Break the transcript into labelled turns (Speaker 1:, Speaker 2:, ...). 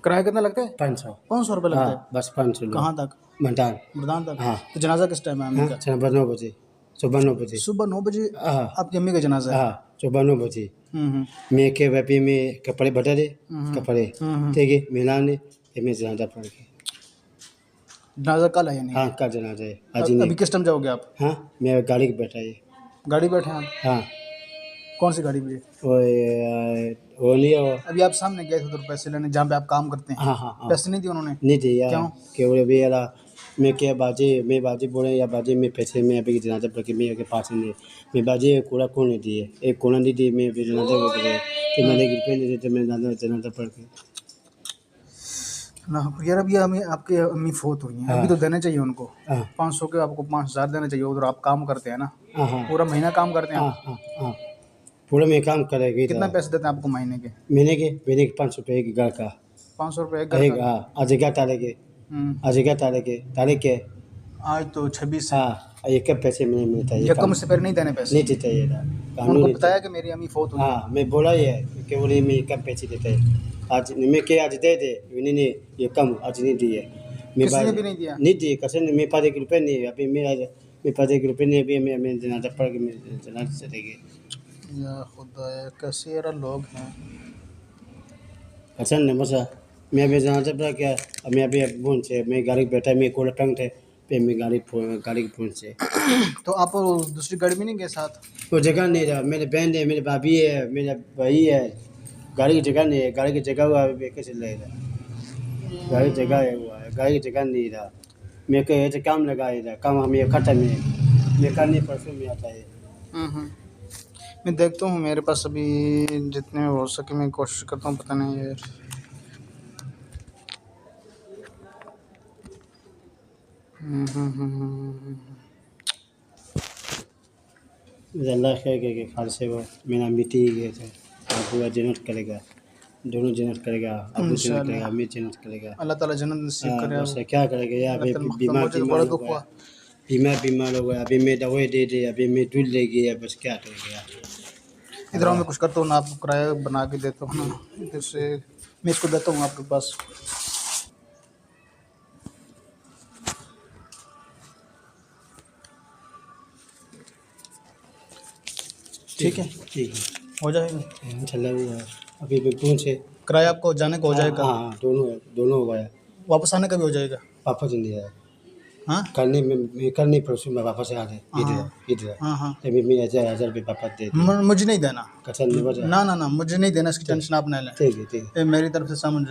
Speaker 1: किराया कितना लगता है?
Speaker 2: 500।
Speaker 1: 500 रुपये लगता है?
Speaker 2: हाँ बस 500 लो।
Speaker 1: कहाँ तक?
Speaker 2: मैदान।
Speaker 1: मैदान तक?
Speaker 2: हाँ।
Speaker 1: तो जनाजा किस टाइम है अम्मी का?
Speaker 2: सुबह 9 बजे। सुबह 9 बजे।
Speaker 1: सुबह 9 बजे
Speaker 2: हाँ
Speaker 1: आपकी अम्मी का जनाजा है?
Speaker 2: हाँ सुबह 9 बजे।
Speaker 1: हम्म
Speaker 2: मैं के वैपी में कपड़े बदले कपड़े
Speaker 1: हम्म।
Speaker 2: ठीक है मिलाने फिर मैं जनाजा पढ़ के।
Speaker 1: जनाजा कल है यानी?
Speaker 2: हाँ कल जनाजा है आज नहीं।
Speaker 1: अभी किस टाइम जाओगे आप?
Speaker 2: हाँ मैं गाड़ी पे बैठा है।
Speaker 1: गाड़ी बैठे हैं आप?
Speaker 2: हाँ
Speaker 1: कौन सी गाड़ी पे?
Speaker 2: वो नहीं हो।
Speaker 1: अभी आप सामने गए थे उधर पैसे लेने जहाँ पे आप काम करते हैं?
Speaker 2: हाँ हाँ हाँ
Speaker 1: पैसे नहीं दिए उन्होंने?
Speaker 2: नहीं दिया।
Speaker 1: क्यों?
Speaker 2: कि वो भी यार मैं क्या बाजी मैं बाजी बोले या बाजी में पैसे में अभी जनाजा पढ़ के मेरे के पास नहीं मैं बाजी कूड़ा कौन नहीं दिए एक कोना नहीं दिए मैं अभी जनाजा पढ़ के कि मैंने रुपये नहीं देते मैं जनाजा पढ़ के।
Speaker 1: ना यार अभी हमें आपके अम्मी फोत हुई हैं, अभी तो देने चाहिए उनको।
Speaker 2: हाँ
Speaker 1: 500 के आपको 5000 देने चाहिए। उधर आप काम करते हैं ना?
Speaker 2: हाँ हाँ
Speaker 1: पूरा महीना काम करते हैं
Speaker 2: हाँ
Speaker 1: आप?
Speaker 2: हाँ हाँ पूरा में काम करेगी।
Speaker 1: कितना पैसे देते हैं आपको महीने के?
Speaker 2: महीने के 500 रुपये एक घर का।
Speaker 1: 500 रुपये एक घर का?
Speaker 2: हाँ आज 11 तारीख है। आज 11 तारीख है।
Speaker 1: आज तो 26 है।
Speaker 2: हाँ एक पैसे में मिलता है।
Speaker 1: यकम से पहले नहीं देने पैसे?
Speaker 2: नहीं देता ये
Speaker 1: उनको बताया कि मेरी अम्मी फोत हुई है?
Speaker 2: हाँ मैं बोला ये कि बोले मैं कम पैसे देते हैं आज मैं क्या आज दे दे इन्होंने ये कम आज नहीं दिए।
Speaker 1: किसी ने भी नहीं दिया?
Speaker 2: नहीं दिए कसम मेरे पास 1 रुपये नहीं है अभी मेरे पास 1 रुपये नहीं अभी मैं जनाजा पढ़ के मैं जनाजा चलेगी।
Speaker 1: या खुदा कैसे यार लोग हैं।
Speaker 2: कसम नहीं मसा मैं अभी जनाजा पढ़ के मैं अभी फोन से मैं गाड़ी बैठा मैं कोला टंग थे पे मैं गाड़ी के फोन से।
Speaker 1: तो आप दूसरी गाड़ी में नहीं गए साथ?
Speaker 2: वो जगह नहीं रहा मेरे बहन है मेरी भाभी है मेरा भाई है गाड़ी की जगह नहीं है गाड़ी की जगह हुआ अभी कैसे लगेगा गाड़ी जगह है हुआ है गाड़ी की जगह नहीं रहा मेरे को ऐसे काम लगाया था काम हम ये खत्म है मैं कल नहीं परसों में आता है।
Speaker 1: मैं देखता हूँ मेरे पास अभी जितने हो सके मैं कोशिश करता हूँ। पता नहीं यार
Speaker 2: अल्लाह खैर के खाल से वो मेरा मिट्टी गए थे पूरा जन्नत करेगा दोनों जन्नत करेगा अबू जन्नत करेगा मैं जन्नत करेगा
Speaker 1: अल्लाह ताला जन्नत नसीब करे।
Speaker 2: बस क्या करेगा यार अभी
Speaker 1: बीमार
Speaker 2: बीमार हो गया अभी मैं दवाई दे दे अभी मैं दूध ले गया बस क्या करेगा।
Speaker 1: इधर मैं कुछ करता हूँ ना आपको किराया बना के देता हूँ ना इधर से मैं इसको देता हूँ आपके पास। ठीक है हो जाएगा
Speaker 2: इंशाल्लाह। अभी भी पहुँचे
Speaker 1: किराया आपको जाने का हो जाएगा?
Speaker 2: हाँ दोनों हो गया।
Speaker 1: वापस आने का भी हो जाएगा?
Speaker 2: वापस नहीं आया
Speaker 1: हाँ
Speaker 2: करने में करने परसों में वापस आ रहे इधर
Speaker 1: हाँ हाँ
Speaker 2: तभी मैं 1000 रुपये वापस दे
Speaker 1: मुझे नहीं देना।
Speaker 2: कसम नहीं बचा
Speaker 1: ना मुझे नहीं देना इसकी टेंशन आप ना लें।
Speaker 2: ठीक है
Speaker 1: मेरी तरफ से समझ